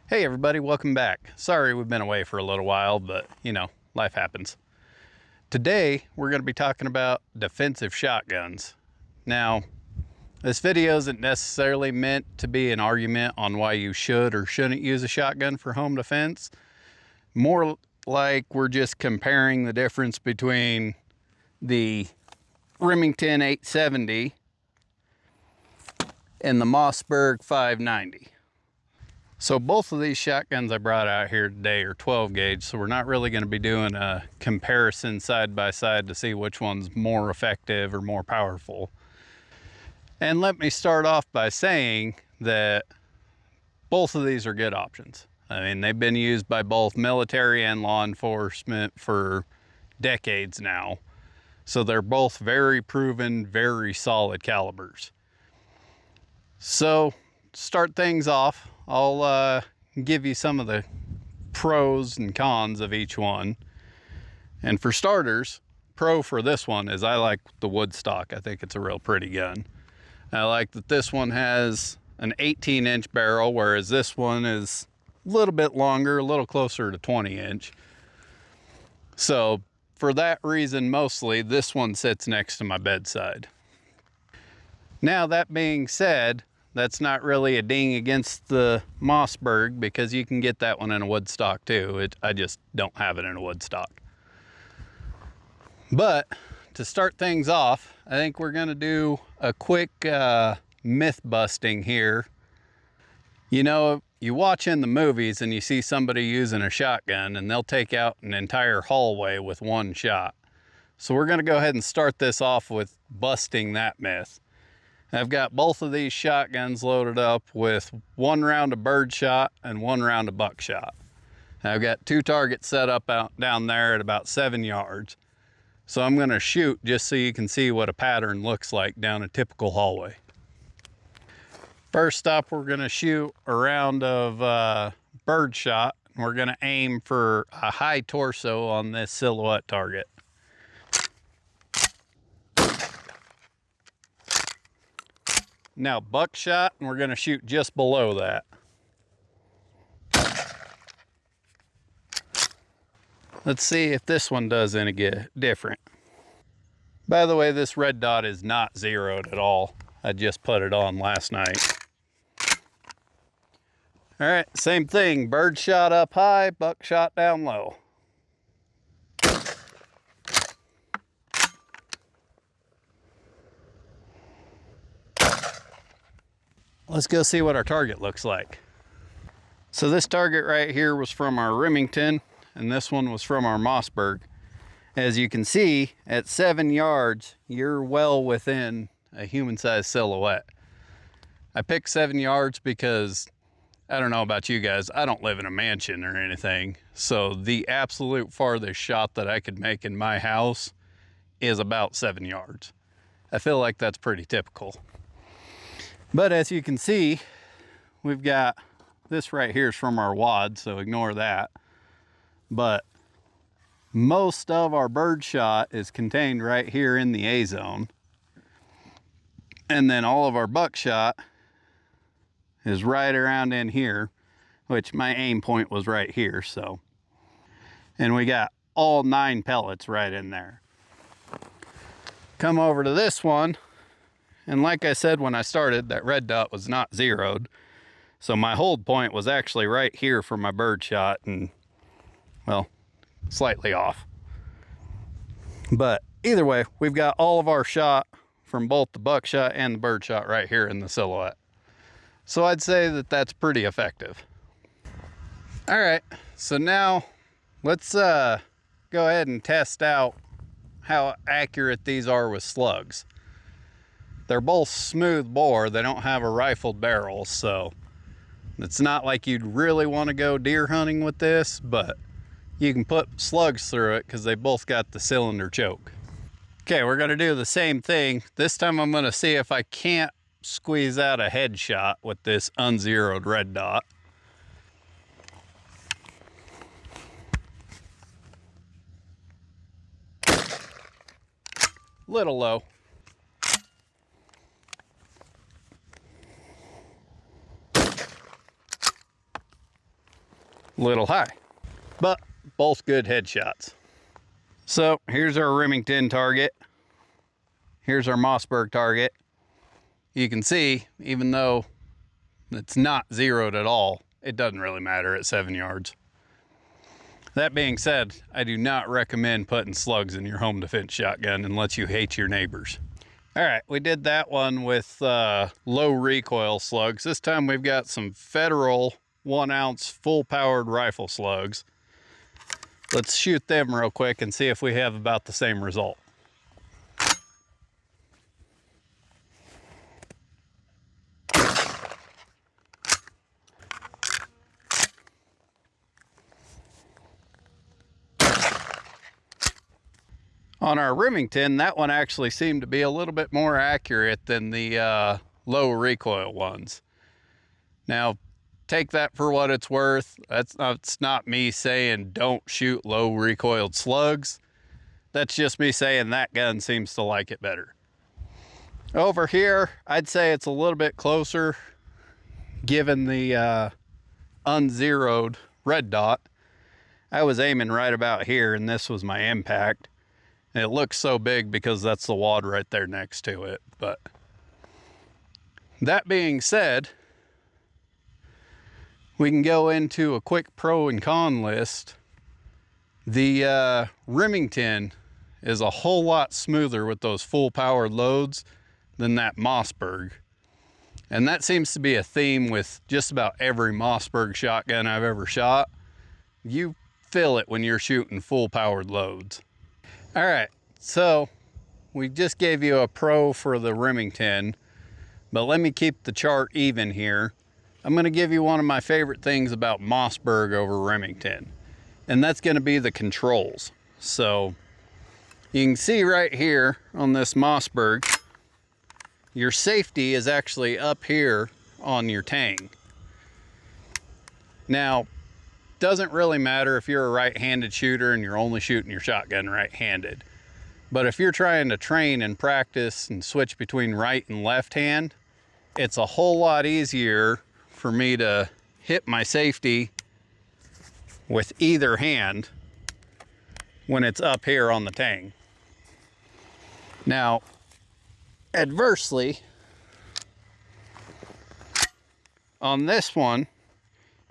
Hey everybody, welcome back. Sorry we've been away for a little while, but life happens. Today we're going to be talking about defensive shotguns. Now, this video isn't necessarily meant to be an argument on why you should or shouldn't use a shotgun for home defense. More like we're just comparing the difference between the Remington 870 and the Mossberg 590. So both of these shotguns I brought out here today are 12 gauge, so we're not really going to be doing a comparison side by side to see which one's more effective or more powerful. And let me start off by saying that both of these are good options. I mean, they've been used by both military and law enforcement for decades now. So they're both very proven, very solid calibers. So to start things off, I'll give you some of the pros and cons of each one. And for starters, pro for this one is I like the wood stock. I think it's a real pretty gun. I like that this one has an 18-inch barrel, whereas this one is a little bit longer, a little closer to 20-inch. So for that reason, mostly, this one sits next to my bedside. Now, that being said, that's not really a ding against the Mossberg because you can get that one in a wood stock too. I just don't have it in a wood stock. But to start things off, I think we're gonna do a quick myth busting here. You know, you watch in the movies and you see somebody using a shotgun and they'll take out an entire hallway with one shot. So we're gonna go ahead and start this off with busting that myth. I've got both of these shotguns loaded up with 1 round of birdshot and 1 round of buckshot. I've got 2 targets set up down there at about 7 yards. So I'm gonna shoot just so you can see what a pattern looks like down a typical hallway. First up, we're gonna shoot a round of birdshot. We're gonna aim for a high torso on this silhouette target. Now buckshot, and we're gonna shoot just below that. Let's see if this one does any different. By the way, this red dot is not zeroed at all. I just put it on last night. All right, same thing, birdshot up high, buckshot down low. Let's go see what our target looks like. So this target right here was from our Remington, and this one was from our Mossberg. As you can see, at 7 yards, you're well within a human-sized silhouette. I picked 7 yards because, I don't know about you guys, I don't live in a mansion or anything. So the absolute farthest shot that I could make in my house is about 7 yards. I feel like that's pretty typical. But as you can see, we've got this right here is from our wad, so ignore that. But most of our birdshot is contained right here in the A zone. And then all of our buckshot is right around in here, which my aim point was right here, so. And we got all 9 pellets right in there. Come over to this one. And like I said when I started, that red dot was not zeroed. So my hold point was actually right here for my birdshot and, well, slightly off. But either way, we've got all of our shot from both the buckshot and the birdshot right here in the silhouette. So I'd say that that's pretty effective. All right, so now let's go ahead and test out how accurate these are with slugs. They're both smooth bore. They don't have a rifled barrel, so it's not like you'd really want to go deer hunting with this, but you can put slugs through it because they both got the cylinder choke. Okay, we're gonna do the same thing. This time I'm gonna see if I can't squeeze out a headshot with this unzeroed red dot. Little low. a little high, but both good headshots. So here's our Remington target. Here's our Mossberg target. You can see, even though it's not zeroed at all, it doesn't really matter at 7 yards. That being said, I do not recommend putting slugs in your home defense shotgun unless you hate your neighbors. All right, we did that one with low recoil slugs. This time we've got some Federal 1 ounce full powered rifle slugs. Let's shoot them real quick and see if we have about the same result. On our Remington, that one actually seemed to be a little bit more accurate than the low recoil ones. Now, take that for what it's worth. That's not me saying don't shoot low recoiled slugs. That's just me saying that gun seems to like it better. Over here, I'd say it's a little bit closer given the unzeroed red dot. I was aiming right about here and this was my impact. And it looks so big because that's the wad right there next to it. But that being said, we can go into a quick pro and con list. The Remington is a whole lot smoother with those full powered loads than that Mossberg. And that seems to be a theme with just about every Mossberg shotgun I've ever shot. You feel it when you're shooting full powered loads. All right, so we just gave you a pro for the Remington, but let me keep the chart even here. I'm gonna give you one of my favorite things about Mossberg over Remington, and that's gonna be the controls. So you can see right here on this Mossberg, your safety is actually up here on your tang. Now, doesn't really matter if you're a right-handed shooter and you're only shooting your shotgun right-handed. But if you're trying to train and practice and switch between right and left hand, it's a whole lot easier for me to hit my safety with either hand when it's up here on the tang. Now, adversely, on this one,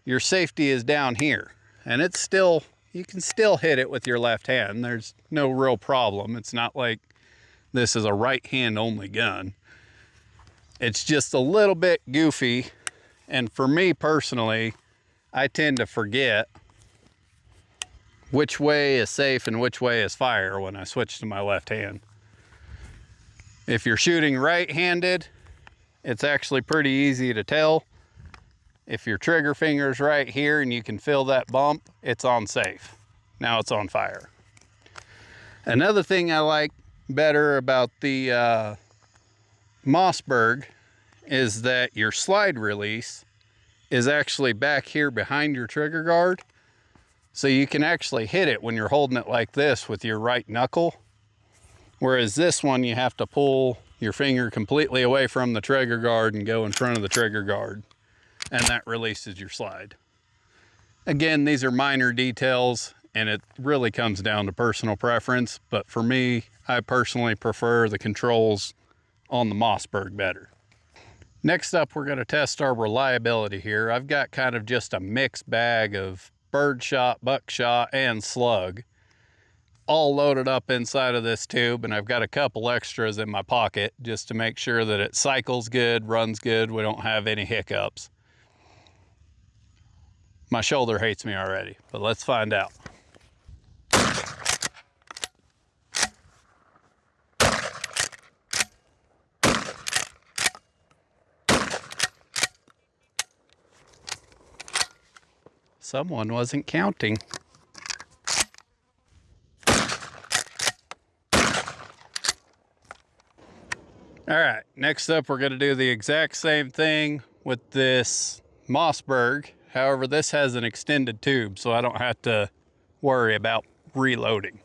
your safety is down here, and it's still, you can still hit it with your left hand. There's no real problem. It's not like this is a right hand only gun. It's just a little bit goofy, and for me personally, I tend to forget which way is safe and which way is fire when I switch to my left hand. If you're shooting right-handed, it's actually pretty easy to tell. If your trigger finger's right here and you can feel that bump, it's on safe. Now it's on fire. Another thing I like better about the Mossberg is that your slide release is actually back here behind your trigger guard. So you can actually hit it when you're holding it like this with your right knuckle. Whereas this one, you have to pull your finger completely away from the trigger guard and go in front of the trigger guard. And that releases your slide. Again, these are minor details and it really comes down to personal preference, but for me, I personally prefer the controls on the Mossberg better. Next up, we're gonna test our reliability here. I've got kind of just a mixed bag of birdshot, buckshot, and slug, all loaded up inside of this tube, and I've got a couple extras in my pocket just to make sure that it cycles good, runs good, we don't have any hiccups. My shoulder hates me already, but let's find out. Someone wasn't counting. All right, next up we're gonna do the exact same thing with this Mossberg. However, this has an extended tube, so I don't have to worry about reloading.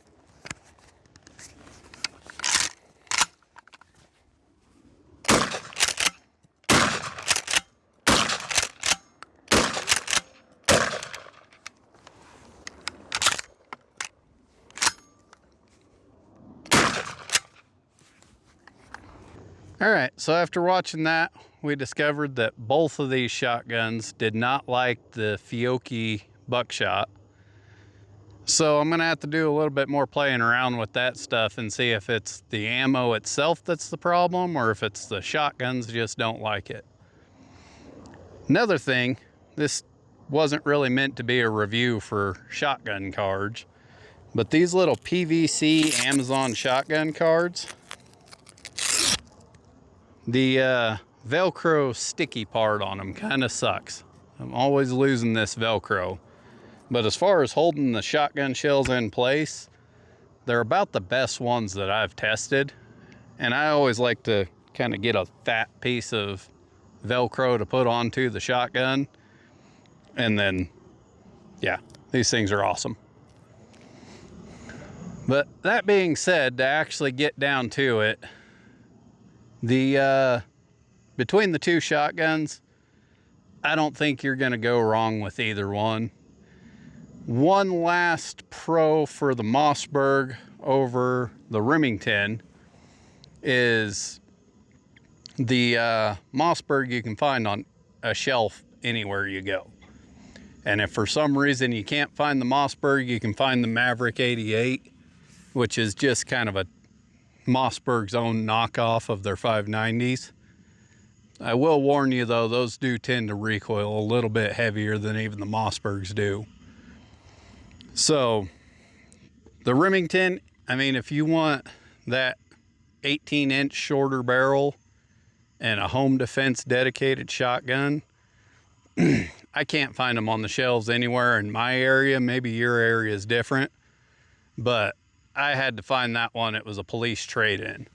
All right, so after watching that, we discovered that both of these shotguns did not like the Fiocchi buckshot. So I'm gonna have to do a little bit more playing around with that stuff and see if it's the ammo itself that's the problem or if it's the shotguns just don't like it. Another thing, this wasn't really meant to be a review for shotgun cards, but these little PVC Amazon shotgun cards, the Velcro sticky part on them kind of sucks. I'm always losing this Velcro. But as far as holding the shotgun shells in place, they're about the best ones that I've tested. And I always like to kind of get a fat piece of Velcro to put onto the shotgun. And then, yeah, these things are awesome. But that being said, to actually get down to it, between the two shotguns, I don't think you're gonna go wrong with either one. One last pro for the Mossberg over the Remington is the Mossberg you can find on a shelf anywhere you go. And if for some reason you can't find the Mossberg, you can find the Maverick 88, which is just kind of a Mossberg's own knockoff of their 590s. I will warn you though, those do tend to recoil a little bit heavier than even the Mossbergs do. So the Remington, I mean, if you want that 18-inch shorter barrel and a home defense dedicated shotgun, I can't find them on the shelves anywhere in my area. Maybe your area is different, but I had to find that one. It was a police trade-in.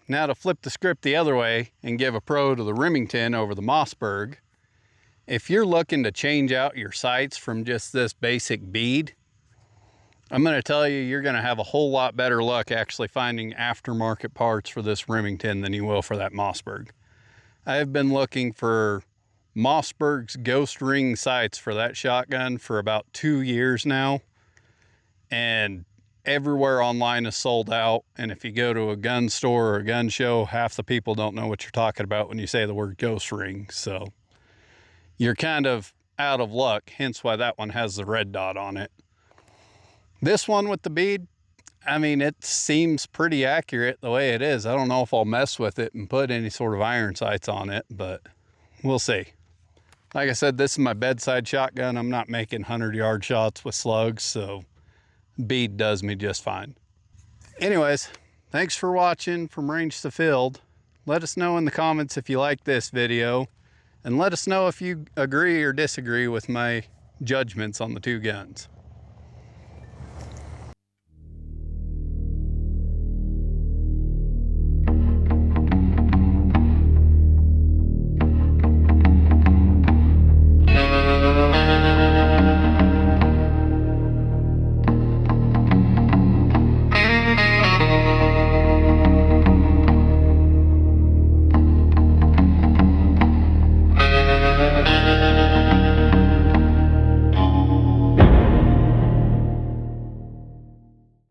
Now to flip the script the other way and give a pro to the Remington over the Mossberg, if you're looking to change out your sights from just this basic bead, I'm going to tell you, you're going to have a whole lot better luck actually finding aftermarket parts for this Remington than you will for that Mossberg. I've been looking for Mossberg's ghost ring sights for that shotgun for about 2 years now, and everywhere online is sold out. And if you go to a gun store or a gun show, half the people don't know what you're talking about when you say the word ghost ring. So you're kind of out of luck, hence why that one has the red dot on it. This one with the bead, I mean, it seems pretty accurate the way it is. I don't know if I'll mess with it and put any sort of iron sights on it, but we'll see. Like I said, this is my bedside shotgun. I'm not making 100-yard shots with slugs, so bead does me just fine. Anyways, thanks for watching From Range to Field. Let us know in the comments if you like this video, and let us know if you agree or disagree with my judgments on the two guns.